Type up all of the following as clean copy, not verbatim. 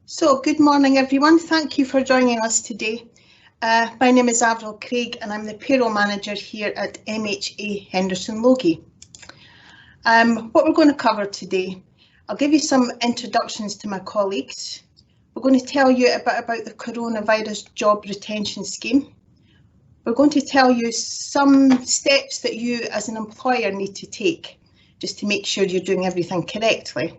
So, good morning everyone. Thank you for joining us today. My name is Avril Craig and I'm the Payroll Manager here at MHA Henderson Logie. What we're going to cover today, I'll give you some introductions to my colleagues. We're going to tell you a bit about the coronavirus job retention scheme. We're going to tell you some steps that you as an employer need to take just to make sure you're doing everything correctly.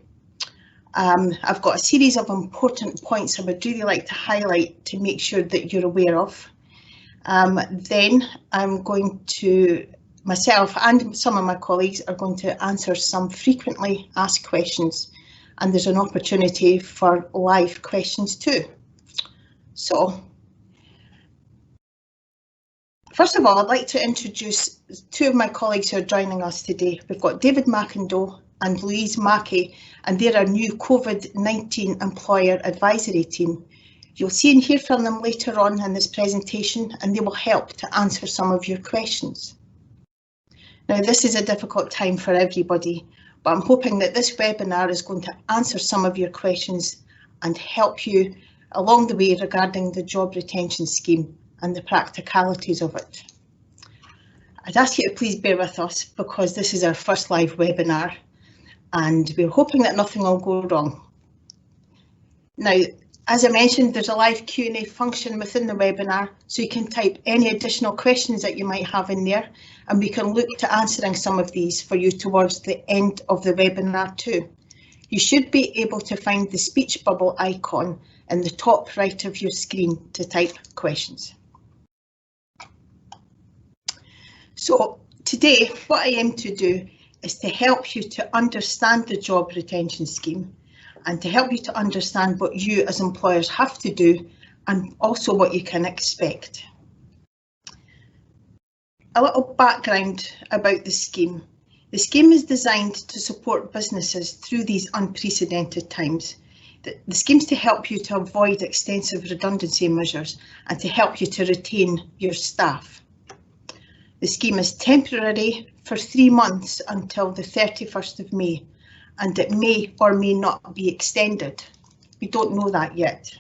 I've got a series of important points I would really like to highlight to make sure that you're aware of. Then I'm going to, myself and some of my colleagues are going to answer some frequently asked questions, and there's an opportunity for live questions too. So, first of all, I'd like to introduce two of my colleagues who are joining us today. We've got David McIndoe and Louise Mackie, and they're our new COVID-19 Employer Advisory Team. You'll see and hear from them later on in this presentation, and they will help to answer some of your questions. Now, this is a difficult time for everybody, but I'm hoping that this webinar is going to answer some of your questions and help you along the way regarding the job retention scheme and the practicalities of it. I'd ask you to please bear with us because this is our first live webinar, and we're hoping that nothing will go wrong. Now, as I mentioned, there's a live Q&A function within the webinar, so you can type any additional questions that you might have in there, and we can look to answering some of these for you towards the end of the webinar too. You should be able to find the speech bubble icon in the top right of your screen to type questions. So today, what I aim to do is to help you to understand the job retention scheme and to help you to understand what you as employers have to do and also what you can expect. A little background about the scheme. The scheme is designed to support businesses through these unprecedented times. The scheme's to help you to avoid extensive redundancy measures and to help you to retain your staff. The scheme is temporary for 3 months until the 31st of May, and it may or may not be extended. We don't know that yet.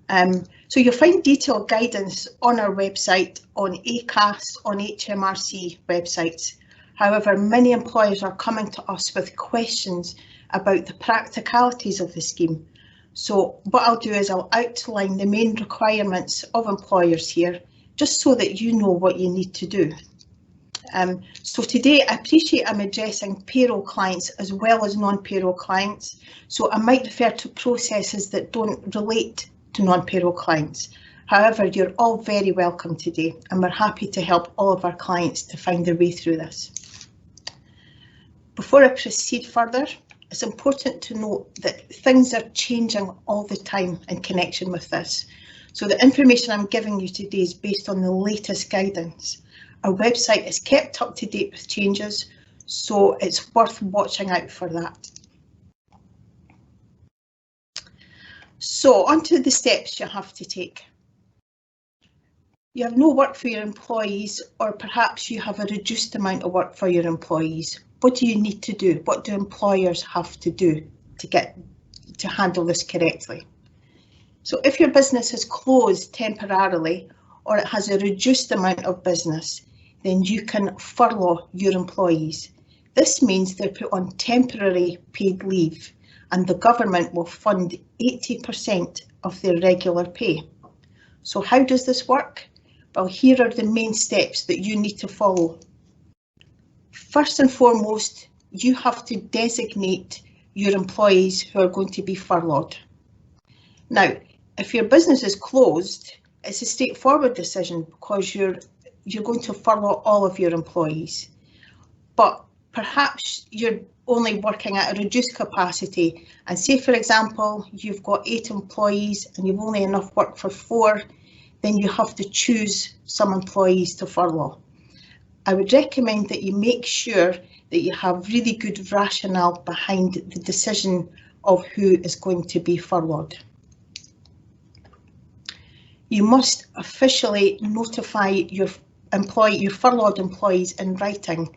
So you'll find detailed guidance on our website, on ACAS, on HMRC websites. However, many employers are coming to us with questions about the practicalities of the scheme. So what I'll do is I'll outline the main requirements of employers here, just so that you know what you need to do. So today I appreciate I'm addressing payroll clients as well as non-payroll clients, so I might refer to processes that don't relate to non-payroll clients. However, you're all very welcome today, and we're happy to help all of our clients to find their way through this. Before I proceed further, it's important to note that things are changing all the time in connection with this. So the information I'm giving you today is based on the latest guidance. Our website is kept up to date with changes, so it's worth watching out for that. So onto the steps you have to take. You have no work for your employees, or perhaps you have a reduced amount of work for your employees. What do you need to do? What do employers have to do to handle this correctly? So if your business is closed temporarily or it has a reduced amount of business, then you can furlough your employees. This means they're put on temporary paid leave, and the government will fund 80% of their regular pay. So how does this work? Well, here are the main steps that you need to follow. First and foremost, you have to designate your employees who are going to be furloughed. Now, if your business is closed, it's a straightforward decision because you're going to furlough all of your employees. But perhaps you're only working at a reduced capacity, and say for example you've got 8 employees and you've only enough work for 4, then you have to choose some employees to furlough. I would recommend that you make sure that you have really good rationale behind the decision of who is going to be furloughed. You must officially notify your furloughed employees in writing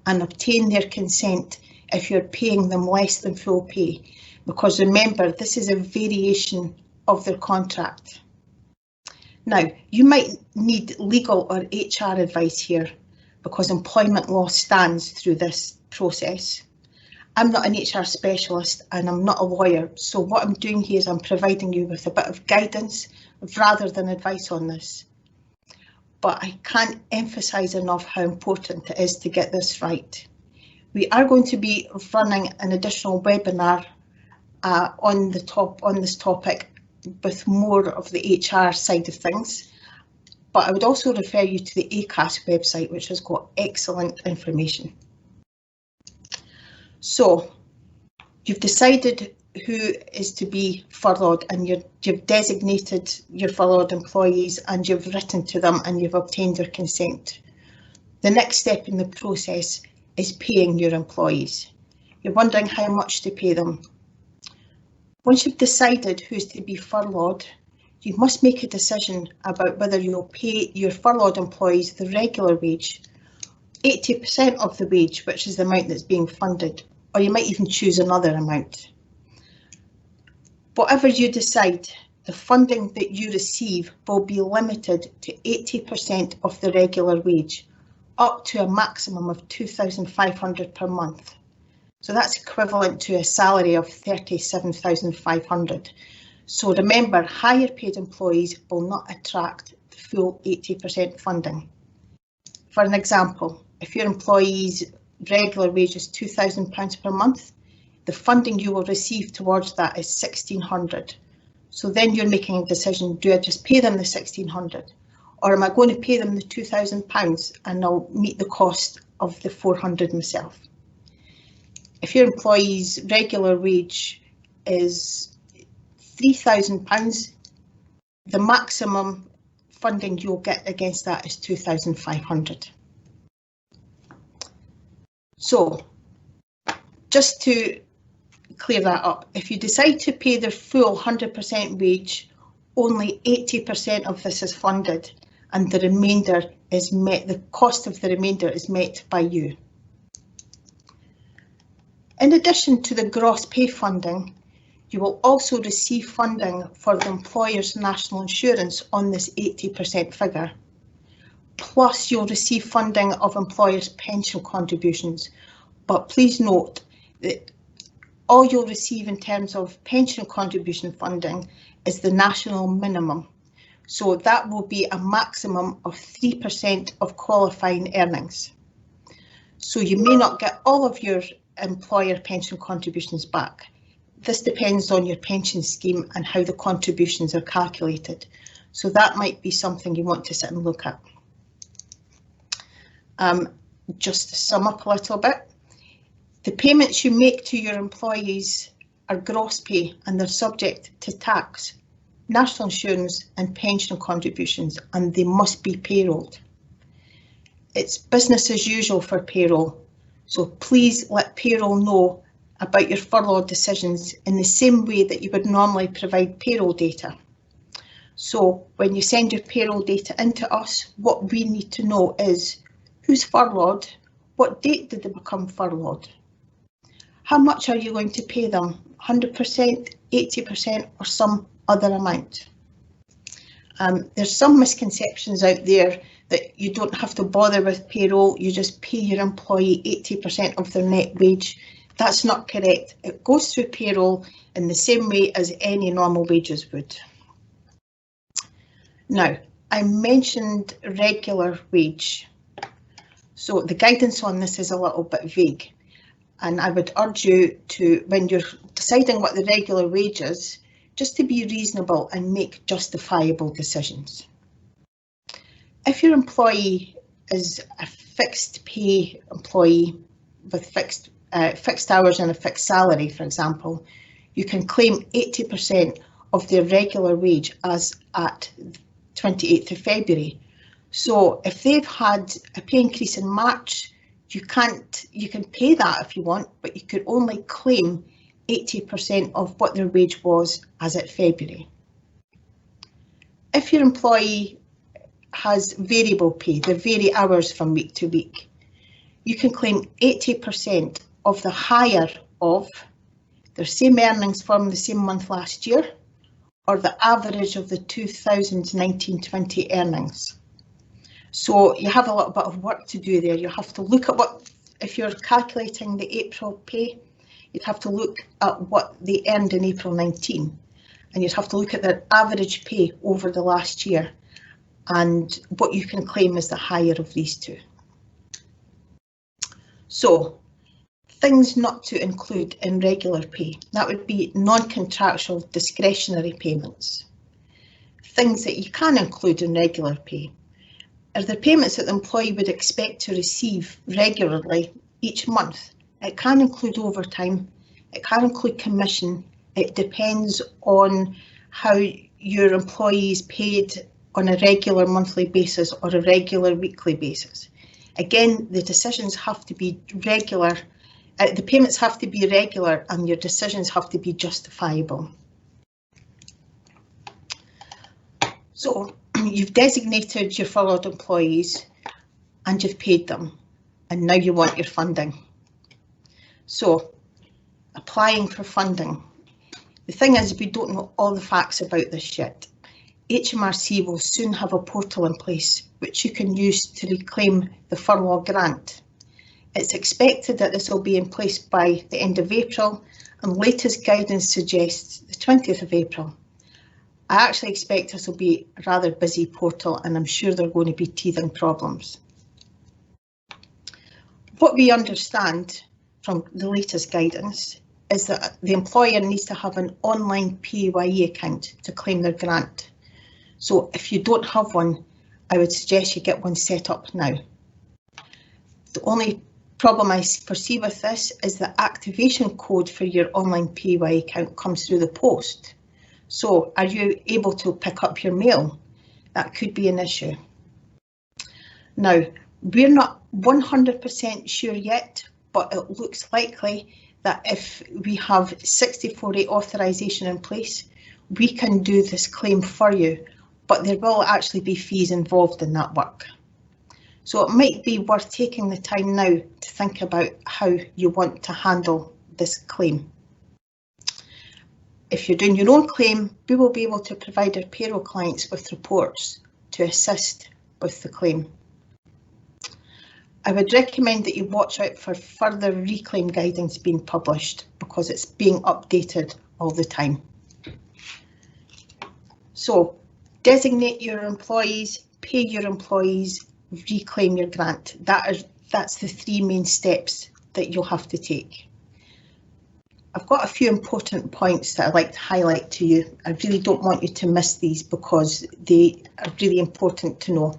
and obtain their consent if you're paying them less than full pay. because remember, this is a variation of their contract. Now, you might need legal or HR advice here because employment law stands through this process. I'm not an HR specialist and I'm not a lawyer, so what I'm doing here is I'm providing you with a bit of guidance rather than advice on this. But I can't emphasise enough how important it is to get this right. We are going to be running an additional webinar on this topic with more of the HR side of things, but I would also refer you to the ACAS website, which has got excellent information. So you've decided who is to be furloughed, and you've designated your furloughed employees, and you've written to them and you've obtained their consent. The next step in the process is paying your employees. You're wondering how much to pay them. Once you've decided who's to be furloughed, you must make a decision about whether you'll pay your furloughed employees the regular wage, 80% of the wage, which is the amount that's being funded, or you might even choose another amount. Whatever you decide, the funding that you receive will be limited to 80% of the regular wage, up to a maximum of £2,500 per month. So that's equivalent to a salary of £37,500. So remember, higher paid employees will not attract the full 80% funding. For an example, if your employee's regular wage is £2,000 per month, the funding you will receive towards that is £1,600. So then you're making a decision, do I just pay them the £1,600? Or am I going to pay them the £2,000 and I'll meet the cost of the £400 myself? If your employee's regular wage is £3,000, the maximum funding you'll get against that is £2,500. So, just to clear that up, if you decide to pay their full 100% wage, only 80% of this is funded, and the remainder is met, the cost of the remainder is met by you. In addition to the gross pay funding, you will also receive funding for the employer's national insurance on this 80% figure. Plus, you'll receive funding of employers' pension contributions. But please note that all you'll receive in terms of pension contribution funding is the national minimum. So that will be a maximum of 3% of qualifying earnings. So you may not get all of your employer pension contributions back. This depends on your pension scheme and how the contributions are calculated. So that might be something you want to sit and look at. Just to sum up a little bit, the payments you make to your employees are gross pay and they're subject to tax, national insurance and pension contributions, and they must be payrolled. It's business as usual for payroll, so please let payroll know about your furlough decisions in the same way that you would normally provide payroll data. So when you send your payroll data into us, what we need to know is who's furloughed, what date did they become furloughed, how much are you going to pay them, 100%, 80% or some other amount. There's some misconceptions out there that you don't have to bother with payroll, you just pay your employee 80% of their net wage. That's not correct. It goes through payroll in the same way as any normal wages would. Now, I mentioned regular wage. So the guidance on this is a little bit vague, and I would urge you to, when you're deciding what the regular wage is, just to be reasonable and make justifiable decisions. If your employee is a fixed pay employee with fixed hours and a fixed salary, for example, you can claim 80% of their regular wage as at 28th of February. So if they've had a pay increase in March, you can pay that if you want, but you could only claim 80% of what their wage was as at February. If your employee has variable pay, they vary hours from week to week, you can claim 80% of the higher of their same earnings from the same month last year, or the average of the 2019-20 earnings. So you have a little bit of work to do there. You have to look at what, if you're calculating the April pay, you'd have to look at what they earned in April 19, and you'd have to look at their average pay over the last year, and what you can claim is the higher of these two. So, things not to include in regular pay. That would be non-contractual discretionary payments. Things that you can include in regular pay are the payments that the employee would expect to receive regularly each month. It can include overtime, it can include commission. It depends on how your employee is paid on a regular monthly basis or a regular weekly basis. Again, the decisions have to be regular. The payments have to be regular and your decisions have to be justifiable. So you've designated your furloughed employees and you've paid them, and now you want your funding. So applying for funding. The thing is, we don't know all the facts about this yet. HMRC will soon have a portal in place which you can use to reclaim the furlough grant. It's expected that this will be in place by the end of April, and latest guidance suggests the 20th of April. I actually expect this will be a rather busy portal, and I'm sure there are going to be teething problems. What we understand from the latest guidance is that the employer needs to have an online PAYE account to claim their grant. So if you don't have one, I would suggest you get one set up now. The only problem I foresee with this is the activation code for your online PAYE account comes through the post. So are you able to pick up your mail? That could be an issue. Now, we're not 100% sure yet, but it looks likely that if we have 60/40 authorisation in place, we can do this claim for you, but there will actually be fees involved in that work. So it might be worth taking the time now to think about how you want to handle this claim. If you're doing your own claim, we will be able to provide our payroll clients with reports to assist with the claim. I would recommend that you watch out for further reclaim guidance being published because it's being updated all the time. So designate your employees, pay your employees, reclaim your grant. That's the three main steps that you'll have to take. I've got a few important points that I'd like to highlight to you. I really don't want you to miss these because they are really important to know.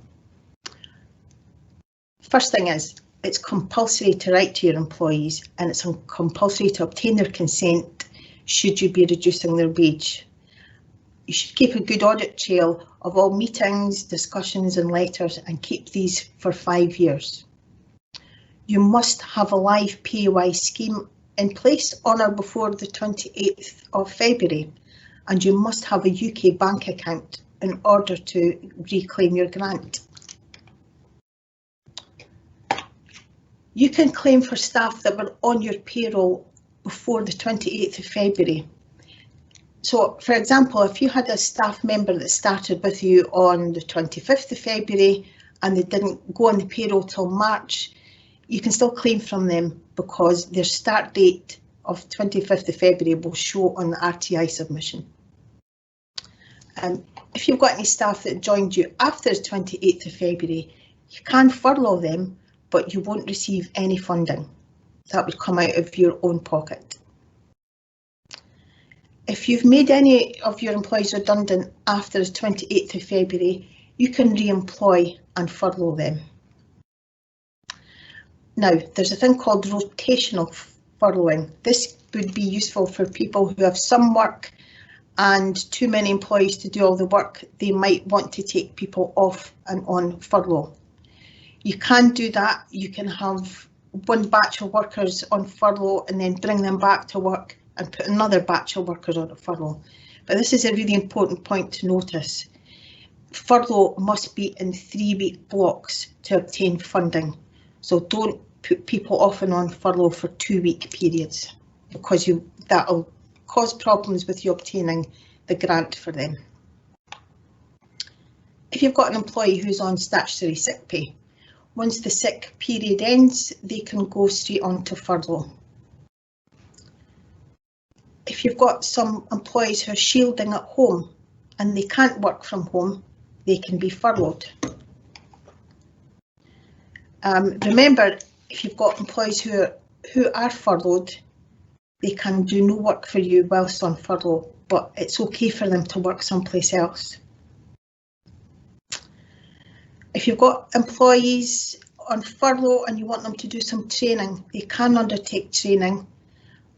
First thing is, it's compulsory to write to your employees, and it's compulsory to obtain their consent should you be reducing their wage. You should keep a good audit trail of all meetings, discussions and letters and keep these for 5 years. You must have a live PAYE scheme in place on or before the 28th of February, and you must have a UK bank account in order to reclaim your grant. You can claim for staff that were on your payroll before the 28th of February. So, for example, if you had a staff member that started with you on the 25th of February and they didn't go on the payroll till March, you can still claim from them because their start date of 25th of February will show on the RTI submission. If you've got any staff that joined you after the 28th of February, you can furlough them, but you won't receive any funding. That would come out of your own pocket. If you've made any of your employees redundant after the 28th of February, you can re-employ and furlough them. Now, there's a thing called rotational furloughing. This would be useful for people who have some work and too many employees to do all the work. They might want to take people off and on furlough. You can do that. You can have one batch of workers on furlough and then bring them back to work and put another batch of workers on a furlough. But this is a really important point to notice. Furlough must be in 3-week blocks to obtain funding. So don't put people off and on furlough for 2-week periods because that'll cause problems with you obtaining the grant for them. If you've got an employee who's on statutory sick pay, once the sick period ends, they can go straight on to furlough. If you've got some employees who are shielding at home and they can't work from home, they can be furloughed. Remember, if you've got employees who are furloughed, they can do no work for you whilst on furlough, but it's okay for them to work someplace else. If you've got employees on furlough and you want them to do some training, they can undertake training.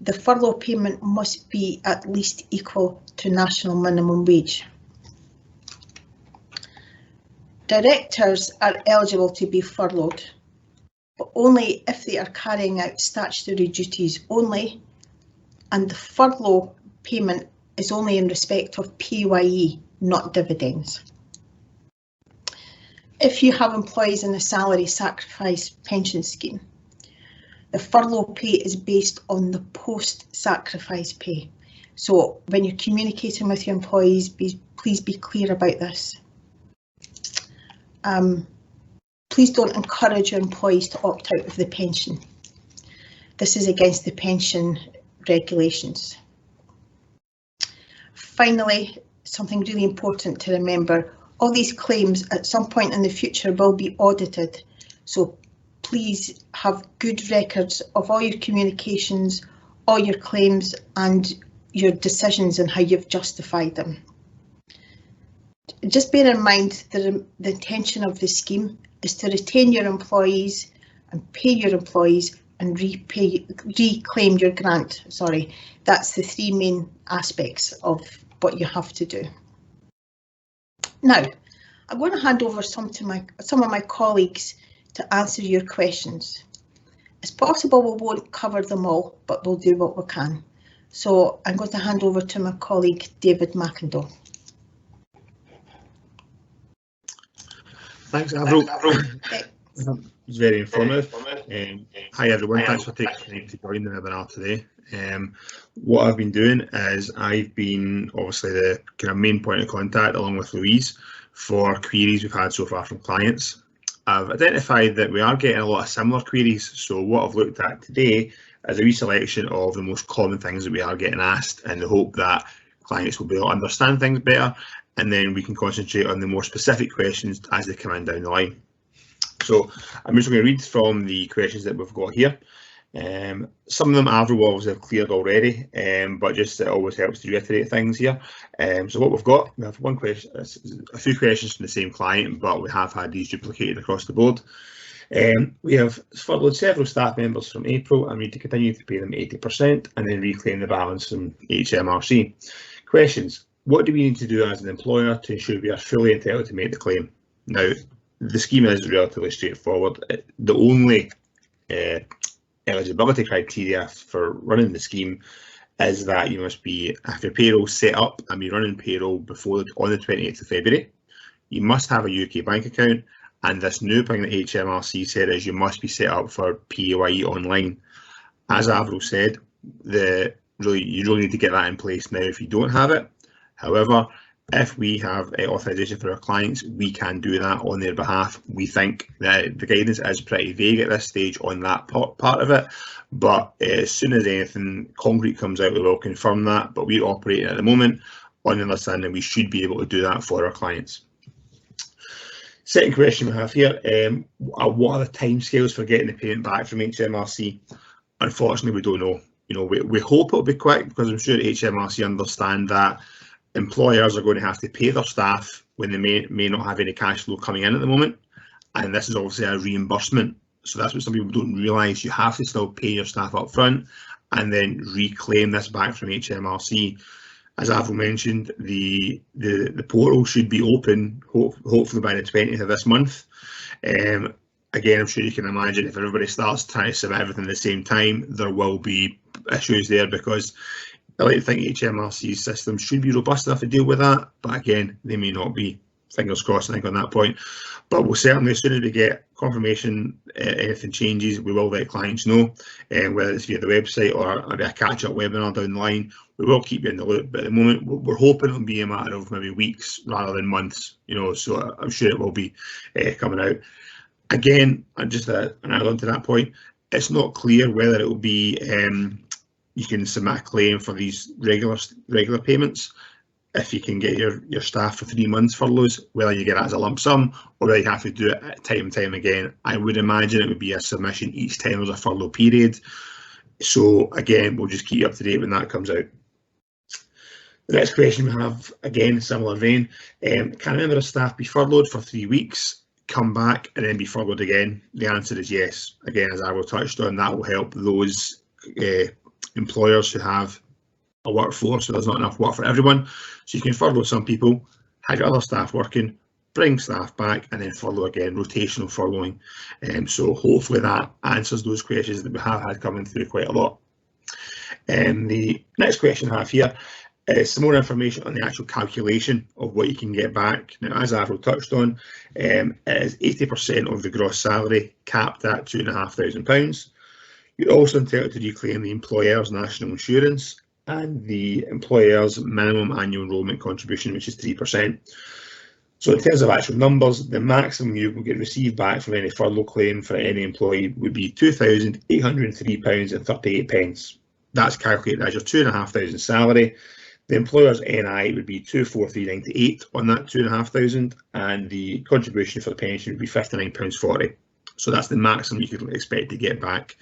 The furlough payment must be at least equal to national minimum wage. Directors are eligible to be furloughed, but only if they are carrying out statutory duties only, and the furlough payment is only in respect of PAYE, not dividends. If you have employees in a salary sacrifice pension scheme, the furlough pay is based on the post-sacrifice pay. So when you're communicating with your employees, please be clear about this. Please don't encourage your employees to opt out of the pension. This is against the pension regulations. Finally, something really important to remember, all these claims at some point in the future will be audited, so please have good records of all your communications, all your claims and your decisions and how you've justified them. Just bear in mind that the intention of the scheme is to retain your employees and pay your employees and reclaim your grant. Sorry, that's the three main aspects of what you have to do. Now, I'm going to hand over some of my colleagues to answer your questions. It's possible we won't cover them all, but we'll do what we can. So I'm going to hand over to my colleague, David McIndoe. Thanks, Avril. It was very informative. Hi everyone, thanks for taking time to join the webinar today. What I've been doing is I've been obviously the kind of main point of contact along with Louise for queries we've had so far from clients. I've identified that we are getting a lot of similar queries, so what I've looked at today is a wee selection of the most common things that we are getting asked in the hope that clients will be able to understand things better, and then we can concentrate on the more specific questions as they come in down the line. So I'm just going to read from the questions that we've got here. Some of them Avril will obviously have cleared already, but just it always helps to reiterate things here. So what we have one question, a few questions from the same client, but we have had these duplicated across the board. We have furloughed several staff members from April and we need to continue to pay them 80% and then reclaim the balance from HMRC. Questions: what do we need to do as an employer to ensure we are fully entitled to make the claim? Now, the scheme is relatively straightforward. The only eligibility criteria for running the scheme is that you must have your payroll set up and be running payroll on the 28th of February. You must have a UK bank account, and this new thing that HMRC said is you must be set up for PAYE online. As Avril said, you really need to get that in place now if you don't have it. However, if we have authorisation for our clients, we can do that on their behalf. We think that the guidance is pretty vague at this stage on that part of it, but as soon as anything concrete comes out, we will confirm that. But we're operating at the moment on the understanding we should be able to do that for our clients. Second question we have here, what are the timescales for getting the payment back from HMRC? Unfortunately, we don't know. We hope it'll be quick, because I'm sure HMRC understand that employers are going to have to pay their staff when they may not have any cash flow coming in at the moment, and this is obviously a reimbursement. So that's what some people don't realise. You have to still pay your staff up front and then reclaim this back from HMRC. As Avril mentioned, the portal should be open hopefully by the 20th of this month. Again, I'm sure you can imagine if everybody starts trying to submit everything at the same time, there will be issues there, because I like to think HMRC's system should be robust enough to deal with that, but again, they may not be. fingers crossed, I think, on that point. But we'll certainly, as soon as we get confirmation, anything changes, we will let clients know, whether it's via the website or a catch-up webinar down the line. We will keep you in the loop, but at the moment, we're hoping it'll be a matter of maybe weeks rather than months, so I'm sure it will be coming out. Again, just an add-on to that point, it's not clear whether it will be you can submit a claim for these regular payments if you can get your staff for 3 months furloughs, whether you get it as a lump sum or whether you have to do it time and time again. I would imagine it would be a submission each time there's a furlough period. So again, we'll just keep you up to date when that comes out. The next question we have, again, similar vein. Can a member of staff be furloughed for 3 weeks, come back and then be furloughed again? The answer is yes. Again, as Avril touched on, that will help those employers who have a workforce, so there's not enough work for everyone. So you can furlough some people, have your other staff working, bring staff back, and then furlough again, rotational furloughing. So hopefully that answers those questions that we have had coming through quite a lot. The next question I have here is some more information on the actual calculation of what you can get back. Now, as Avril touched on, it is 80% of the gross salary, capped at £2,500. You're also entitled to reclaim the employer's national insurance and the employer's minimum annual enrolment contribution, which is 3%. So in terms of actual numbers, the maximum you will get received back from any furlough claim for any employee would be £2,803.38. That's calculated as your £2,500 salary. The employer's NI would be £243.98 on that £2,500, and the contribution for the pension would be £59.40. So that's the maximum you could expect to get back.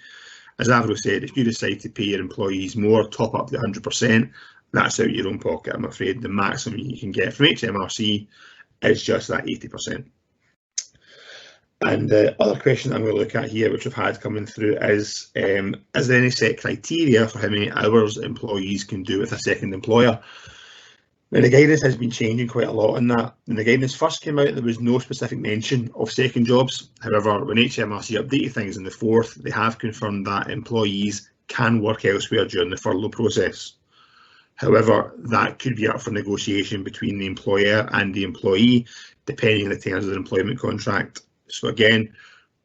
As Avril said, if you decide to pay your employees more, top up the 100%, that's out of your own pocket. I'm afraid the maximum you can get from HMRC is just that 80%. And the other question I'm going to look at here, which I've had coming through, is there any set criteria for how many hours employees can do with a second employer? Now, the guidance has been changing quite a lot on that. When the guidance first came out, there was no specific mention of second jobs. However, when HMRC updated things on the 4th, they have confirmed that employees can work elsewhere during the furlough process. However, that could be up for negotiation between the employer and the employee, depending on the terms of the employment contract. So again,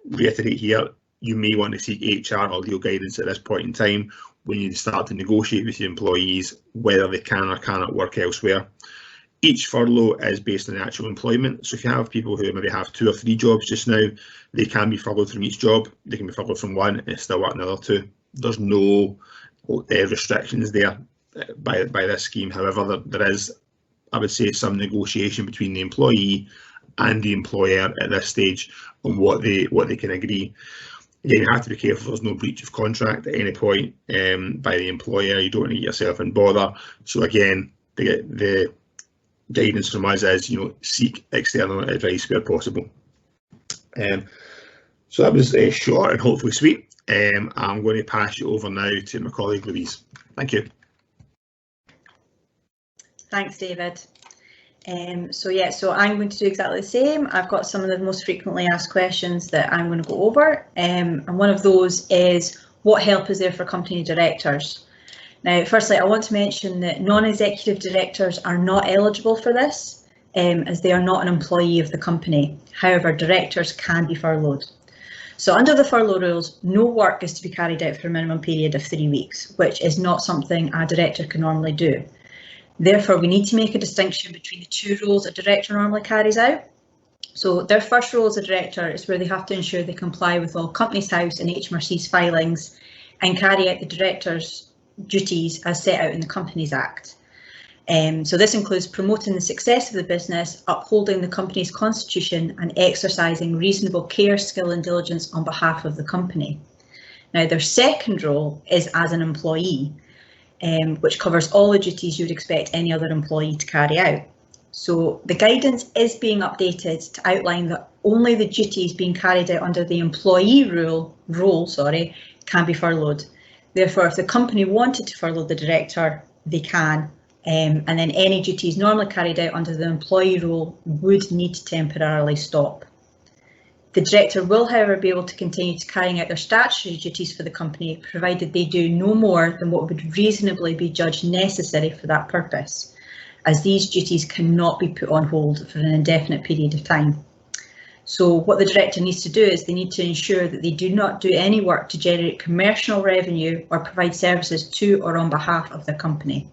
reiterate here, you may want to seek HR or legal guidance at this point in time when you start to negotiate with your employees whether they can or cannot work elsewhere. Each furlough is based on the actual employment. So if you have people who maybe have 2 or 3 jobs just now, they can be furloughed from each job. They can be furloughed from one and still work another 2. There's no restrictions there by this scheme. However, there is, I would say, some negotiation between the employee and the employer at this stage on what they can agree. Again, you have to be careful there's no breach of contract at any point by the employer. You don't want to get yourself in bother. So again, the guidance from us is, seek external advice where possible. So that was short and hopefully sweet. I'm going to pass you over now to my colleague Louise. Thank you. Thanks, David. So I'm going to do exactly the same. I've got some of the most frequently asked questions that I'm going to go over, and one of those is, what help is there for company directors? Now, firstly, I want to mention that non-executive directors are not eligible for this, as they are not an employee of the company. However, directors can be furloughed. So under the furlough rules, no work is to be carried out for a minimum period of 3 weeks, which is not something a director can normally do. Therefore, we need to make a distinction between the 2 roles a director normally carries out. So their first role as a director is where they have to ensure they comply with all Companies House and HMRC's filings and carry out the director's duties as set out in the Companies Act. So this includes promoting the success of the business, upholding the company's constitution and exercising reasonable care, skill and diligence on behalf of the company. Now, their second role is as an employee, which covers all the duties you would expect any other employee to carry out. So the guidance is being updated to outline that only the duties being carried out under the employee role can be furloughed. Therefore, if the company wanted to furlough the director, they can, and then any duties normally carried out under the employee role would need to temporarily stop. The director will, however, be able to continue to carrying out their statutory duties for the company, provided they do no more than what would reasonably be judged necessary for that purpose. as these duties cannot be put on hold for an indefinite period of time. So what the director needs to do is they need to ensure that they do not do any work to generate commercial revenue or provide services to or on behalf of their company.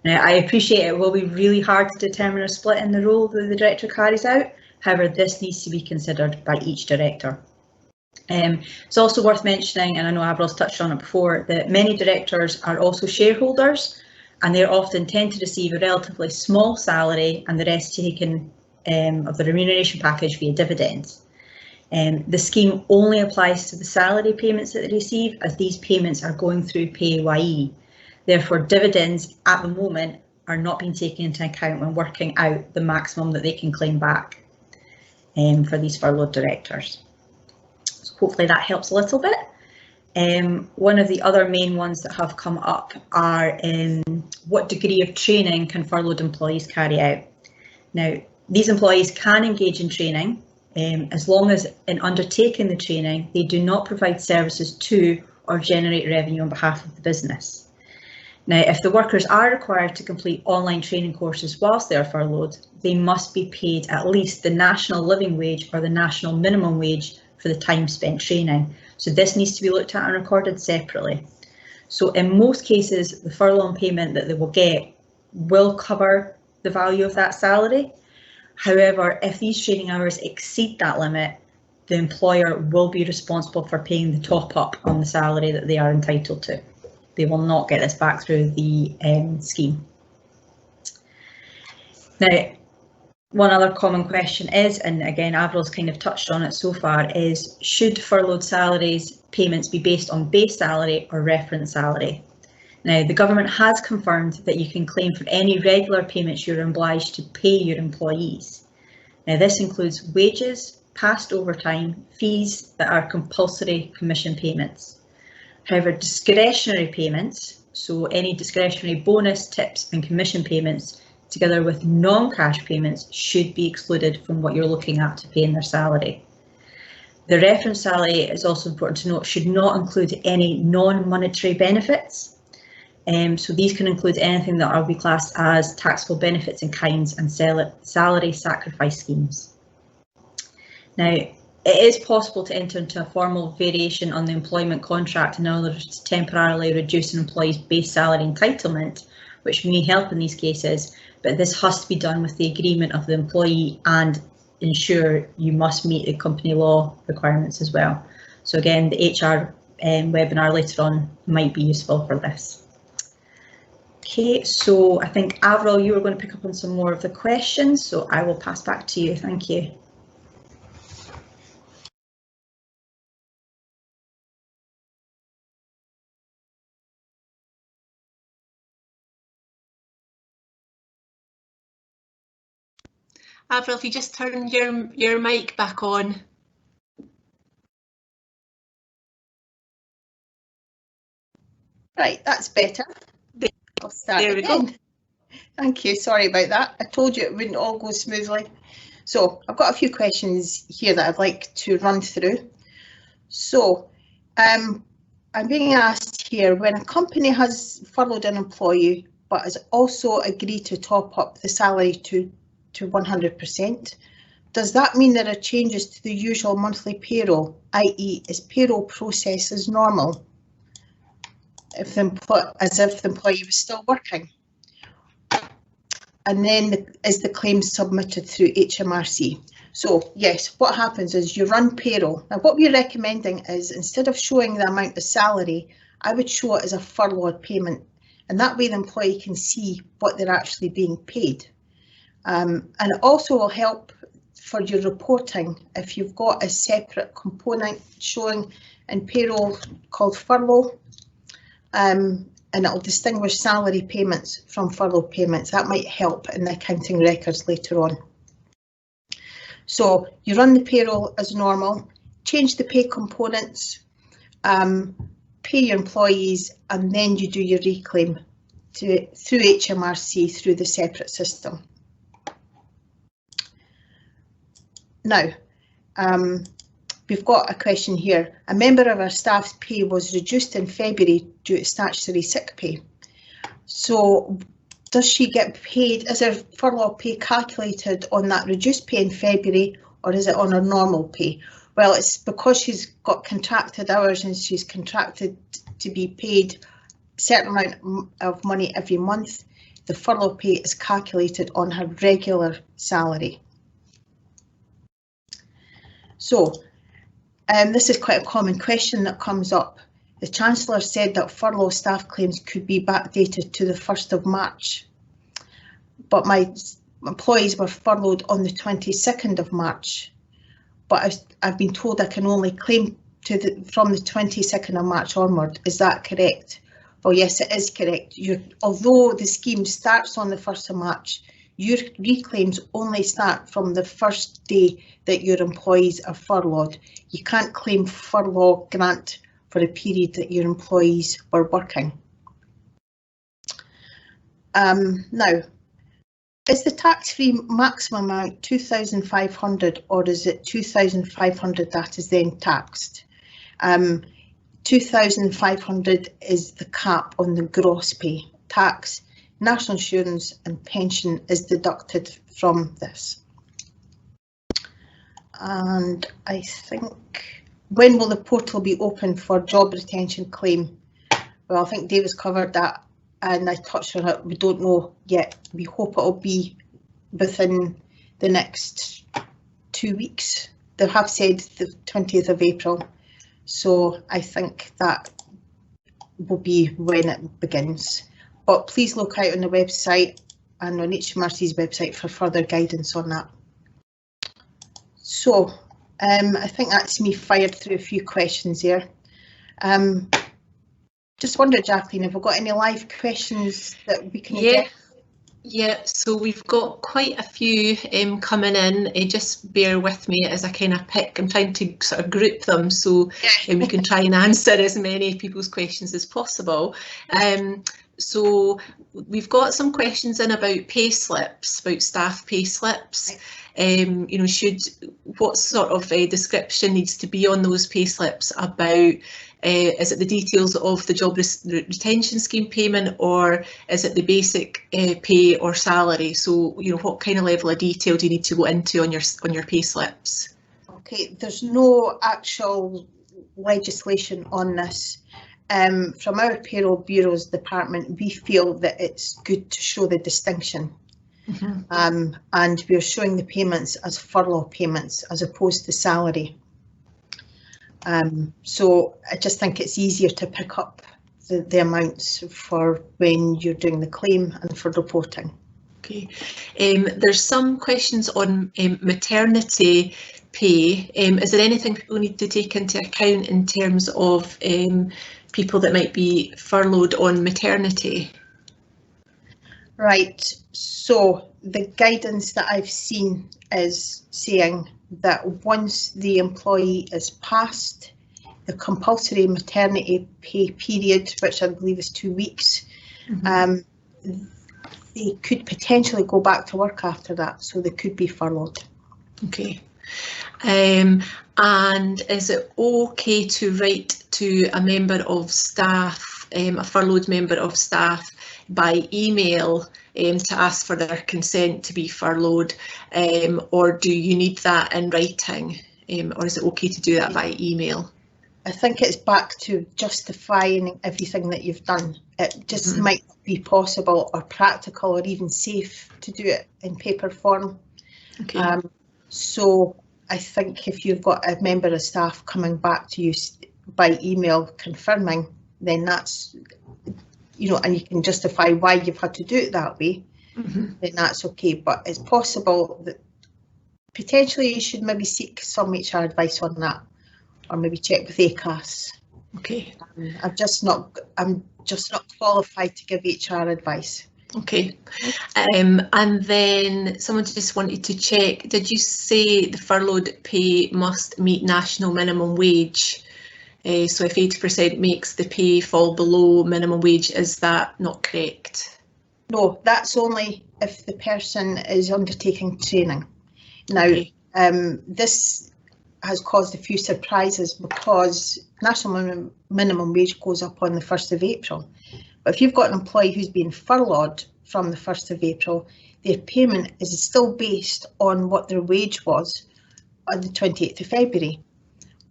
Now, I appreciate it will be really hard to determine a split in the role that the director carries out. However, this needs to be considered by each director. It's also worth mentioning, and I know Avril's touched on it before, that many directors are also shareholders, and they often tend to receive a relatively small salary and the rest taken of the remuneration package via dividends. The scheme only applies to the salary payments that they receive, as these payments are going through PAYE. Therefore, dividends at the moment are not being taken into account when working out the maximum that they can claim back for these furloughed directors. So hopefully that helps a little bit. One of the other main ones that have come up are what degree of training can furloughed employees carry out. Now, these employees can engage in training as long as in undertaking the training they do not provide services to or generate revenue on behalf of the business. Now, if the workers are required to complete online training courses whilst they are furloughed, they must be paid at least the national living wage or the national minimum wage for the time spent training. So this needs to be looked at and recorded separately. So in most cases, the furlough payment that they will get will cover the value of that salary. However, if these training hours exceed that limit, the employer will be responsible for paying the top up on the salary that they are entitled to. They will not get this back through the scheme. Now, one other common question is, and again, Avril's kind of touched on it so far, is should furloughed salaries payments be based on base salary or reference salary? Now, the government has confirmed that you can claim for any regular payments you're obliged to pay your employees. Now, this includes wages, past overtime, fees that are compulsory commission payments. However, discretionary payments, so any discretionary bonus, tips and commission payments, together with non-cash payments, should be excluded from what you're looking at to pay in their salary. The reference salary, is also important to note, should not include any non-monetary benefits. So these can include anything that will be classed as taxable benefits in kinds and salary sacrifice schemes. Now, it is possible to enter into a formal variation on the employment contract in order to temporarily reduce an employee's base salary entitlement, which may help in these cases, but this has to be done with the agreement of the employee and ensure you must meet the company law requirements as well. So again, the HR webinar later on might be useful for this. Okay, so I think Avril, you were going to pick up on some more of the questions, so I will pass back to you. Thank you. Avril, if you just turn your mic back on. Right, that's better. I'll start there again. We go. Thank you, sorry about that. I told you it wouldn't all go smoothly. So I've got a few questions here that I'd like to run through. So I'm being asked here, when a company has furloughed an employee but has also agreed to top up the salary to 100%, does that mean there are changes to the usual monthly payroll, i.e. is payroll process as normal, as if the employee was still working? And then is the claim submitted through HMRC? So yes, what happens is you run payroll. Now what we're recommending is, instead of showing the amount of salary, I would show it as a furlough payment, and that way the employee can see what they're actually being paid. And it also will help for your reporting if you've got a separate component showing in payroll called furlough, and it'll distinguish salary payments from furlough payments. That might help in the accounting records later on. So you run the payroll as normal, change the pay components, pay your employees, and then you do your reclaim through HMRC through the separate system. Now, we've got a question here. A member of our staff's pay was reduced in February due to statutory sick pay. So does she get paid, is her furlough pay calculated on that reduced pay in February, or is it on her normal pay? Well, it's because she's got contracted hours and she's contracted to be paid a certain amount of money every month. The furlough pay is calculated on her regular salary. So, this is quite a common question that comes up. The Chancellor said that furlough staff claims could be backdated to the 1st of March, but my employees were furloughed on the 22nd of March, but I've been told I can only claim from the 22nd of March onward. Is that correct? Well, yes, it is correct. Although the scheme starts on the 1st of March, your reclaims only start from the first day that your employees are furloughed. You can't claim furlough grant for a period that your employees were working. Now, is the tax-free maximum amount 2,500 or is it 2,500 that is then taxed? 2,500 is the cap on the gross pay. Tax, national insurance and pension is deducted from this. And I think, when will the portal be open for job retention claim? Well, I think David's covered that and I touched on it. We don't know yet. We hope it'll be within the next 2 weeks. They have said the 20th of April. So I think that will be when it begins. But please look out on the website and on HMRC's website for further guidance on that. So I think that's me fired through a few questions there. Just wondered, Jacqueline, have we got any live questions that we can address? Yeah, so we've got quite a few coming in. Just bear with me as I kind of pick. I'm trying to sort of group them so we can try and answer as many people's questions as possible. So we've got some questions in about pay slips, about staff pay slips. You know, what sort of description needs to be on those pay slips about? Is it the details of the job retention scheme payment, or is it the basic pay or salary? So, you know, what kind of level of detail do you need to go into on your pay slips? Okay, there's no actual legislation on this. From our Payroll Bureau's department, we feel that it's good to show the distinction. Mm-hmm. And we're showing the payments as furlough payments as opposed to salary. So I just think it's easier to pick up the amounts for when you're doing the claim and for reporting. Okay, there's some questions on maternity pay. Is there anything people need to take into account in terms of people that might be furloughed on maternity? Right, so the guidance that I've seen is saying that once the employee is past the compulsory maternity pay period, which I believe is 2 weeks, mm-hmm. They could potentially go back to work after that, so they could be furloughed. Okay. And is it okay to write to a member of staff, a furloughed member of staff, by email to ask for their consent to be furloughed, or do you need that in writing, or is it okay to do that by email? I think it's back to justifying everything that you've done. It just mm-hmm. might not be possible or practical or even safe to do it in paper form. Okay. So I think if you've got a member of staff coming back to you by email confirming, then that's, you know, and you can justify why you've had to do it that way, mm-hmm. then that's okay. But it's possible that potentially you should maybe seek some HR advice on that, or maybe check with ACAS. Okay. I'm just not qualified to give HR advice. Okay. And then someone just wanted to check, did you say the furloughed pay must meet national minimum wage? So if 80% makes the pay fall below minimum wage, is that not correct? No, that's only if the person is undertaking training. Now, okay. This has caused a few surprises because national minimum wage goes up on the 1st of April. But if you've got an employee who's been furloughed from the 1st of April, their payment is still based on what their wage was on the 28th of February.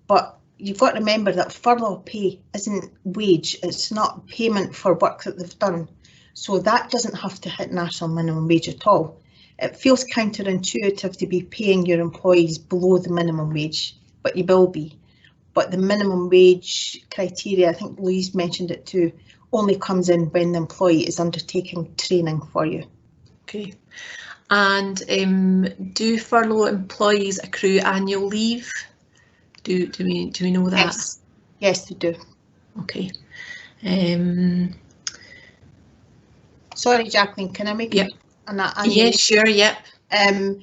But you've got to remember that furlough pay isn't wage, it's not payment for work that they've done. So that doesn't have to hit national minimum wage at all. It feels counterintuitive to be paying your employees below the minimum wage, but you will be. But the minimum wage criteria, I think Louise mentioned it too, only comes in when the employee is undertaking training for you. Okay. And do furlough employees accrue annual leave? Do we know that? Yes, yes they do. Okay. Sorry, Jacqueline, can I make Yep. Yeah, sure, yep. The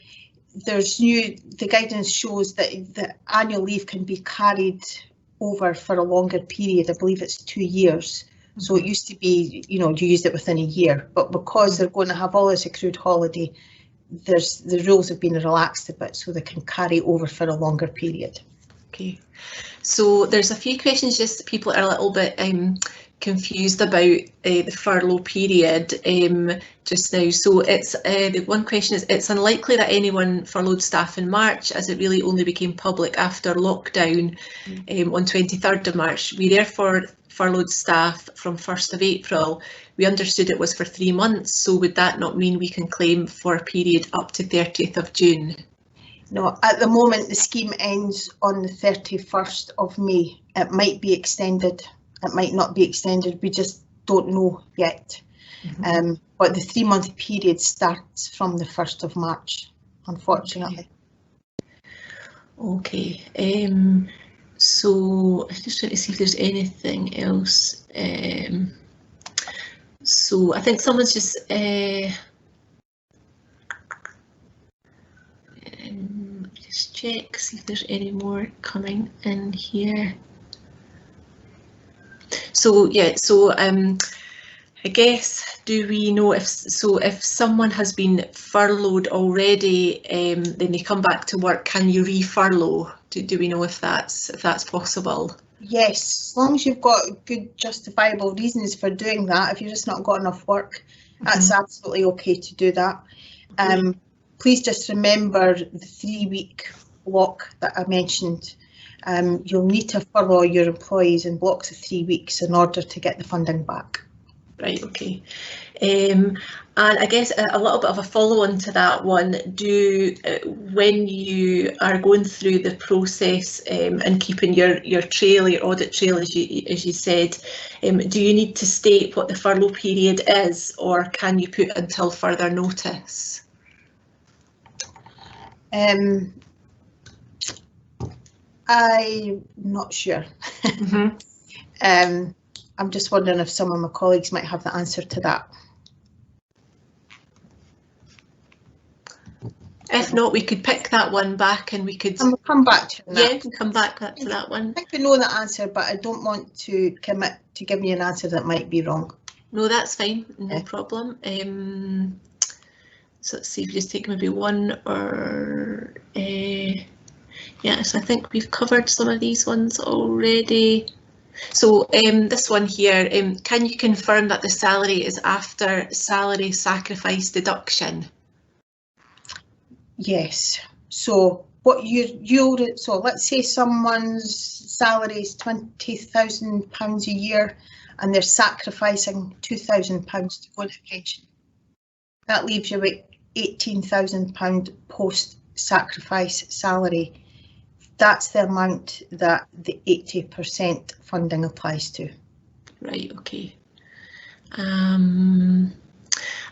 guidance shows that the annual leave can be carried over for a longer period. I believe it's 2 years. So it used to be, you used it within a year, but because they're going to have all this accrued holiday, the rules have been relaxed a bit so they can carry over for a longer period. Okay, so there's a few questions just people are a little bit confused about the furlough period just now. So it's the one question is, it's unlikely that anyone furloughed staff in March, as it really only became public after lockdown on 23rd of March. We therefore furloughed staff from 1st of April. We understood it was for 3 months, so would that not mean we can claim for a period up to 30th of June? No, at the moment the scheme ends on the 31st of May. It might be extended, it might not be extended, we just don't know yet. But the 3-month period starts from the 1st of March, unfortunately. Okay, so I'm just trying to see if there's anything else. So I think someone's just check, see if there's any more coming in here. So yeah, so I guess, do we know if someone has been furloughed already, then they come back to work, can you re-furlough? Do we know if that's possible? Yes, as long as you've got good justifiable reasons for doing that. If you've just not got enough work, that's absolutely okay to do that. Please just remember the 3-week block that I mentioned. You'll need to furlough your employees in blocks of 3 weeks in order to get the funding back. Right, okay. And I guess a little bit of a follow-on to that one, when you are going through the process and keeping your trail, your audit trail, as you said, do you need to state what the furlough period is, or can you put until further notice? I'm not sure. I'm just wondering if some of my colleagues might have the answer to that. If not, we could pick that one back and we could... And we'll come back to that. Yeah, we can come back to that one. I think we know the answer, but I don't want to commit to giving you an answer that might be wrong. No, that's fine, no problem. So let's see if you just take maybe one or... Yes, I think we've covered some of these ones already. So this one here, can you confirm that the salary is after salary sacrifice deduction? Yes. So what so let's say someone's salary is £20,000 a year and they're sacrificing £2,000 to go into pension. That leaves you with £18,000 post-sacrifice salary. That's the amount that the 80% funding applies to. Right, okay.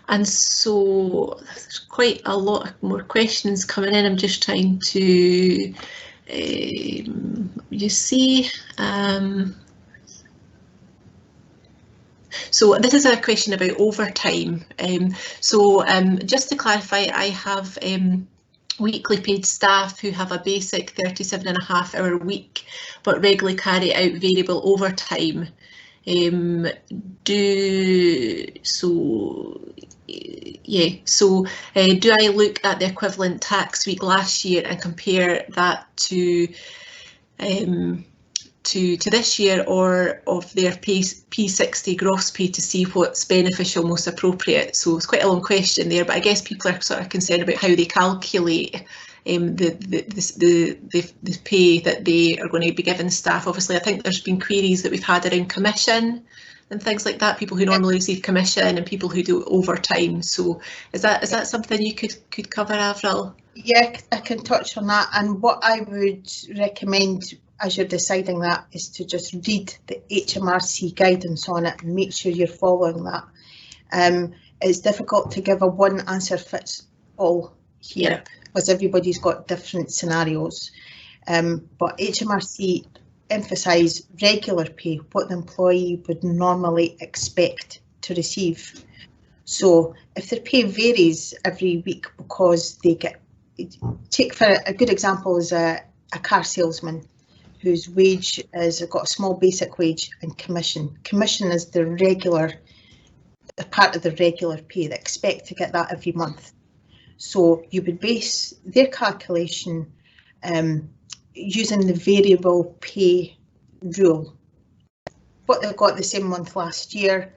And so there's quite a lot more questions coming in. I'm just trying to, you see, so this is a question about overtime. Just to clarify, I have weekly paid staff who have a basic 37.5-hour week but regularly carry out variable overtime. Do I look at the equivalent tax week last year and compare that to to this year or of their P60 gross pay to see what's beneficial, most appropriate. So it's quite a long question there, but I guess people are sort of concerned about how they calculate the pay that they are going to be giving staff. Obviously, I think there's been queries that we've had around commission and things like that, people who normally receive commission and people who do overtime. So is that something you could cover, Avril? Yeah, I can touch on that, and what I would recommend as you're deciding that is to just read the HMRC guidance on it and make sure you're following that. It's difficult to give a one answer fits all here because everybody's got different scenarios, but HMRC emphasise regular pay, what the employee would normally expect to receive. So if their pay varies every week because they get, take for a good example is a car salesman whose wage has got a small basic wage and commission. Commission is the regular, a part of the regular pay. They expect to get that every month. So you would base their calculation using the variable pay rule. What they got the same month last year,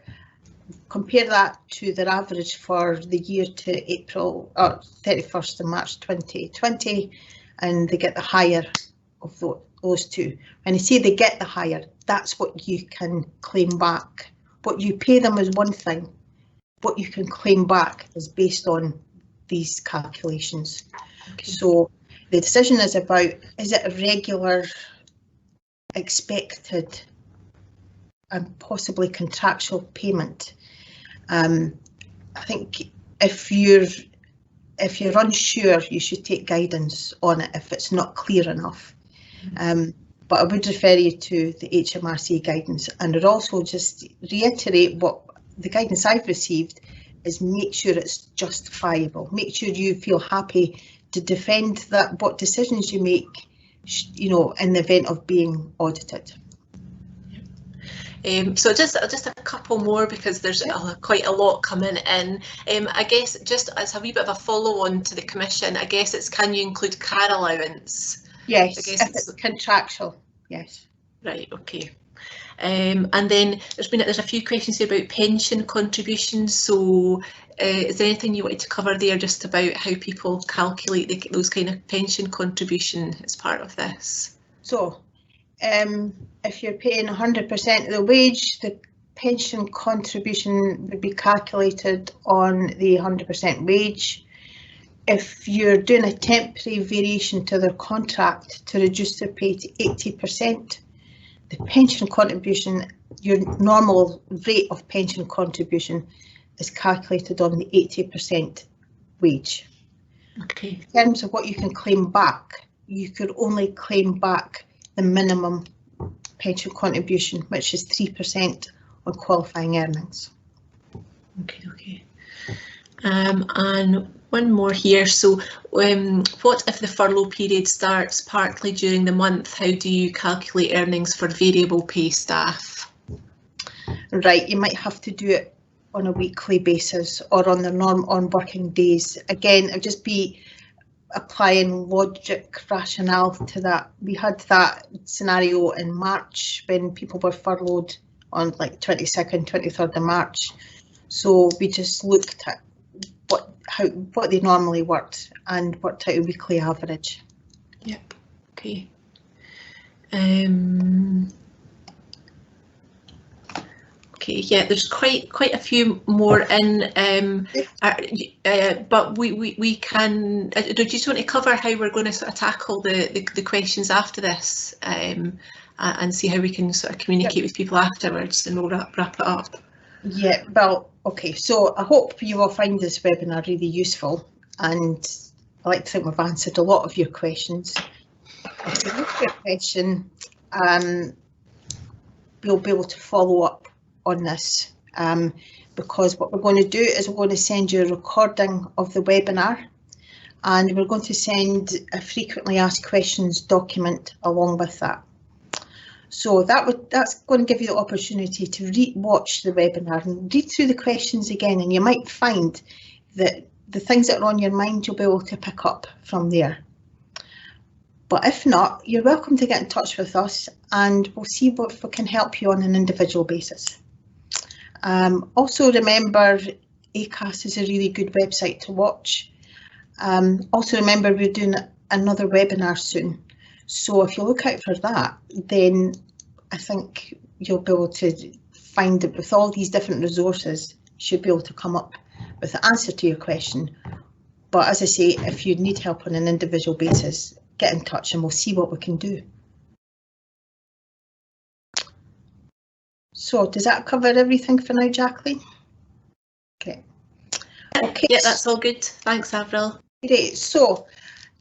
compare that to their average for the year to April, 31st of March 2020, and they get the higher of those two. When I say they get the higher, that's what you can claim back. What you pay them is one thing, what you can claim back is based on these calculations. Okay. So the decision is about, is it a regular, expected and possibly contractual payment? I think if you're unsure, you should take guidance on it if it's not clear enough. But I would refer you to the HMRC guidance, and I'd also just reiterate what the guidance I've received is: make sure it's justifiable, make sure you feel happy to defend that what decisions you make, you know, in the event of being audited. So just a couple more, because there's quite a lot coming in. I guess just as a wee bit of a follow on to the commission, I guess it's, can you include car allowance? Yes, if it's contractual, yes. Right, okay. And then there's a few questions here about pension contributions. So is there anything you wanted to cover there, just about how people calculate those kind of pension contribution as part of this? So if you're paying 100% of the wage, the pension contribution would be calculated on the 100% wage. If you're doing a temporary variation to their contract to reduce their pay to 80%, the pension contribution, your normal rate of pension contribution, is calculated on the 80% wage. Okay. In terms of what you can claim back, you could only claim back the minimum pension contribution, which is 3% on qualifying earnings. Okay. And one more here. So what if the furlough period starts partly during the month? How do you calculate earnings for variable pay staff? Right, you might have to do it on a weekly basis or on the on working days. Again, it'll just be applying logic, rationale to that. We had that scenario in March when people were furloughed on like 22nd, 23rd of March. So we just looked at what they normally worked and worked out a weekly average. Yep. Okay. Okay. Yeah, there's quite a few more in. But we can. Do you just want to cover how we're going to sort of tackle the questions after this, and see how we can sort of communicate with people afterwards, and we'll wrap it up. Yeah, well, okay, so I hope you will find this webinar really useful, and I like to think we've answered a lot of your questions. If you look at your question, we'll be able to follow up on this, because what we're going to do is we're going to send you a recording of the webinar, and we're going to send a frequently asked questions document along with that. So that's going to give you the opportunity to watch the webinar and read through the questions again, and you might find that the things that are on your mind you'll be able to pick up from there. But if not, you're welcome to get in touch with us and we'll see if we can help you on an individual basis. Also remember, ACAS is a really good website to watch. Also remember, we're doing another webinar soon. So if you look out for that, then I think you'll be able to find that with all these different resources, you should be able to come up with the answer to your question. But as I say, if you need help on an individual basis, get in touch and we'll see what we can do. So does that cover everything for now, Jacqueline? Okay. Okay. Yeah, that's all good. Thanks, Avril. Great. So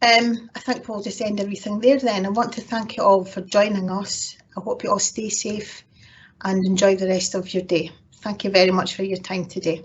I think we'll just end everything there then. I want to thank you all for joining us. I hope you all stay safe and enjoy the rest of your day. Thank you very much for your time today.